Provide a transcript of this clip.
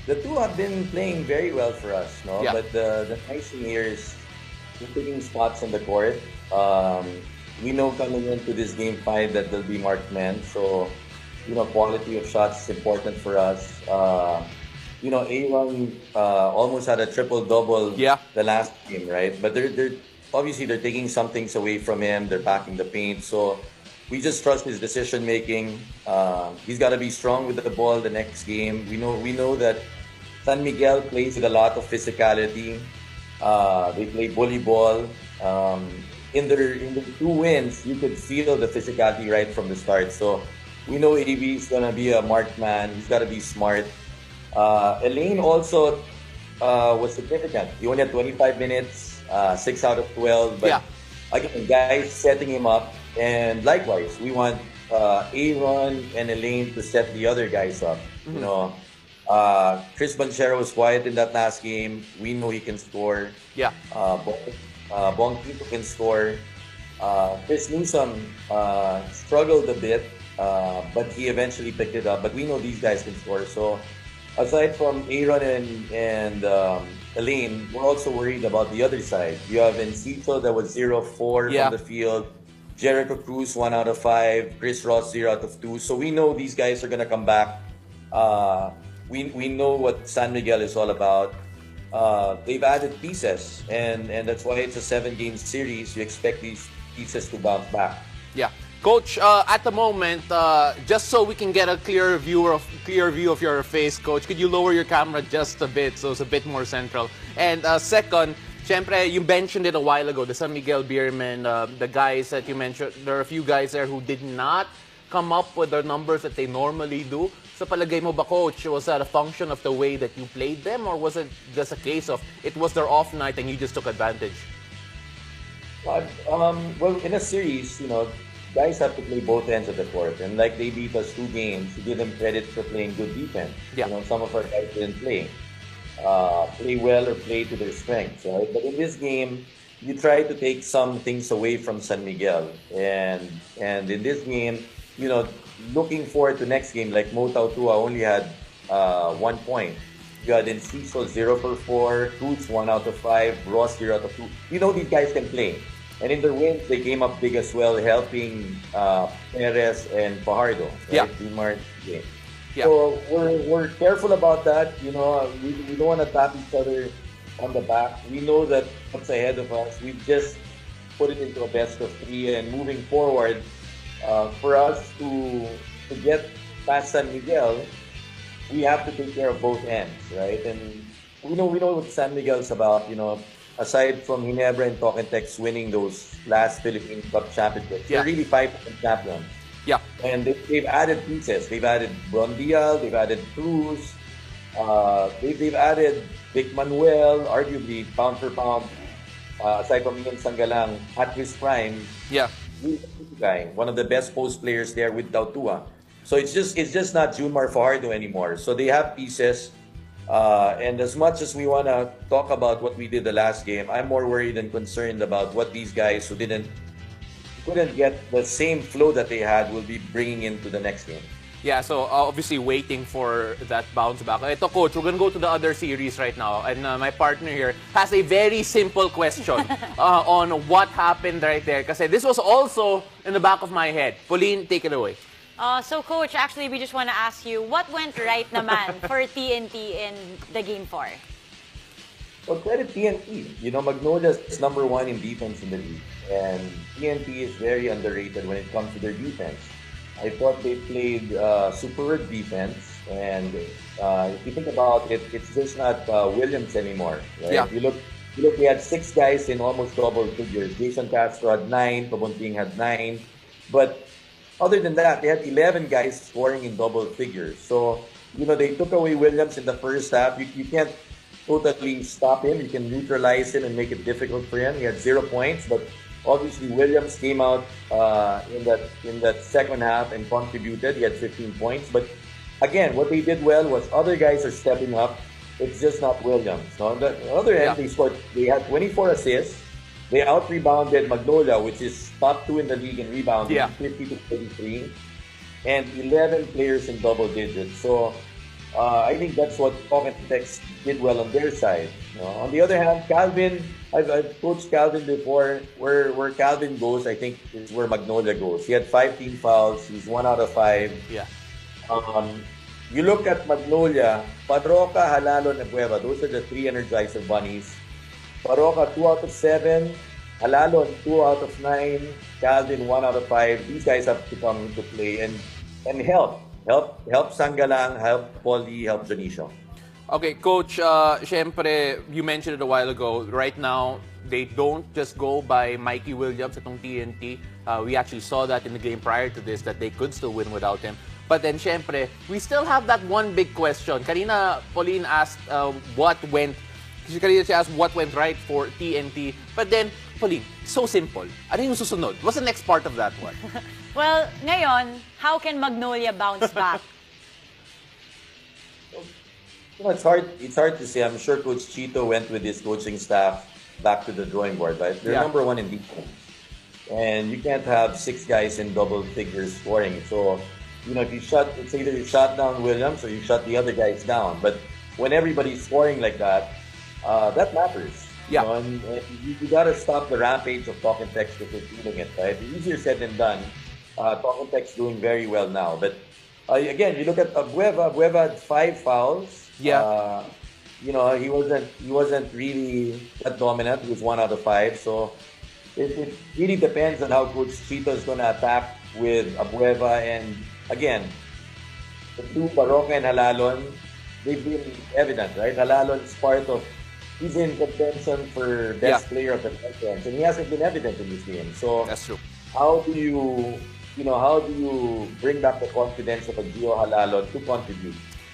the two have been playing very well for us, no? Yeah. But the nice thing here is we're taking spots on the court. Um, we know coming into this game five that there'll be marked men, so quality of shots is important for us. Aaron almost had a triple double Yeah. the last game, right? But they're obviously they're taking some things away from him. They're packing the paint, so we just trust his decision making. He's got to be strong with the ball the next game. We know that San Miguel plays with a lot of physicality. They play bully ball. In the two wins, you could feel the physicality right from the start. So we know AB is gonna be a marked man. He's got to be smart. Elaine also was significant. He only had 25 minutes, 6 out of 12. But Yeah. again, guys setting him up. And likewise, we want Aaron and Elaine to set the other guys up. Chris Banchero was quiet in that last game. We know he can score. Yeah. Bongkito can score. Chris Newsom struggled a bit, but he eventually picked it up. But we know these guys can score. So aside from Aaron and Elaine, we're also worried about the other side. You have Encito that was 0-4 Yeah. from the field. Jericho Cruz 1 out of 5. Chris Ross 0 out of 2. So we know these guys are gonna come back. We know what San Miguel is all about. They've added pieces, and that's why it's a 7-game series. You expect these pieces to bounce back. Yeah. Coach, at the moment, just so we can get a clear view of your face, Coach, could you lower your camera just a bit so it's a bit more central? And second, syempre, you mentioned it a while ago, the San Miguel Beermen, the guys that you mentioned, there are a few guys there who did not come up with the numbers that they normally do. So palagay mo ba, Coach, was that a function of the way that you played them, or was it just a case of it was their off night and you just took advantage? Well, in a series, guys have to play both ends of the court. And like they beat us 2 games, to give them credit for playing good defense. Yeah. Some of our guys didn't play well or play to their strengths, right? But in this game, you try to take some things away from San Miguel. And in this game, looking forward to next game, like Motau Tua only had 1 point. You had Enciso 0 for 4, Cruz 1 out of 5, Ross 0 out of 2. These guys can play. And in their wins, they came up big as well, helping Perez and Fajardo. Right? Yeah. Dumar game. Yeah. So we're careful about that. We don't want to tap each other on the back. We know that what's ahead of us. We just put it into a best of 3, and moving forward, for us to get past San Miguel, we have to take care of both ends, right? And we know what San Miguel's about. Aside from Ginebra and Tokentex winning those last Philippine Cup championships, Yeah. they're really 5 champions. Yeah. And they've added pieces. They've added Brondial, they've added Cruz, they've added Vic Manuel, arguably pound for pound, aside from Ian Sangalang, at his prime, Yeah. he's a guy, one of the best post players there with Tautua. So it's just not Junmar Fajardo anymore. So they have pieces. And as much as we want to talk about what we did the last game, I'm more worried and concerned about what these guys who couldn't get the same flow that they had will be bringing into the next game. Yeah, so obviously waiting for that bounce back. Ito, Coach, we're going to go to the other series right now. And my partner here has a very simple question on what happened right there. Kasi this was also in the back of my head. Pauline, take it away. So, Coach, actually, we just want to ask you, what went right naman for TNT in the Game 4? Well, credit TNT. Magnolia is number 1 in defense in the league. And TNT is very underrated when it comes to their defense. I thought they played superb defense. And if you think about it, it's just not Williams anymore. Right? Yeah. If you look, we had 6 guys in almost double figures. Jason Castro had 9, Pabunting had 9. But other than that, they had 11 guys scoring in double figures. So, they took away Williams in the first half. You can't totally stop him. You can neutralize him and make it difficult for him. He had 0 points, but obviously Williams came out in that second half and contributed. He had 15 points. But again, what they did well was other guys are stepping up. It's just not Williams. No? On the other end, they had 24 assists. They out-rebounded Magnolia, which is top 2 in the league in rebounding, Yeah. 50 to 33, and 11 players in double digits. So I think that's what Talk and Text did well on their side. On the other hand, Calvin, I've coached Calvin before. Where Calvin goes, I think is where Magnolia goes. He had 5 team fouls. He's 1 out of 5. Yeah. Um, you look at Magnolia, Parroca, Halalon, and Cueva. Those are the 3 Energizer bunnies. Parroca, 2 out of 7. Halalon, 2 out of 9. Calvin, 1 out of 5. These guys have to come into play and help Sangalang, help Polly, help Janicio. Okay, Coach, syempre, you mentioned it a while ago. Right now, they don't just go by Mikey Williams atong TNT. We actually saw that in the game prior to this, that they could still win without him. But then, syempre, we still have that one big question. Kanina, Pauline asked what went right for TNT. But then, Pauline, so simple. Ano yung susunod? What's the next part of that one? Well, ngayon, how can Magnolia bounce back? It's hard to say. I'm sure Coach Chito went with his coaching staff back to the drawing board, right? They're number 1 in defense. And you can't have 6 guys in double figures scoring. So, if it's either you shut down Williams or you shut the other guys down. But when everybody's scoring like that, that matters. Yeah. And you got to stop the rampage of Talk and Text if you're feeling it, right? Easier said than done. Talk and Text doing very well now. But again, you look at Abueva. Abueva had 5 fouls. Yeah. He wasn't really that dominant. He was 1 out of 5. So it really depends on how Coach Chito is going to attack with Abueva. And again, the 2, Parroca and Halalon, they've been evident, right? Halalon is he's in contention for best player of the conference, and he hasn't been evident in this game. So That's true. how do you bring back the confidence of a Gio Halalon to contribute?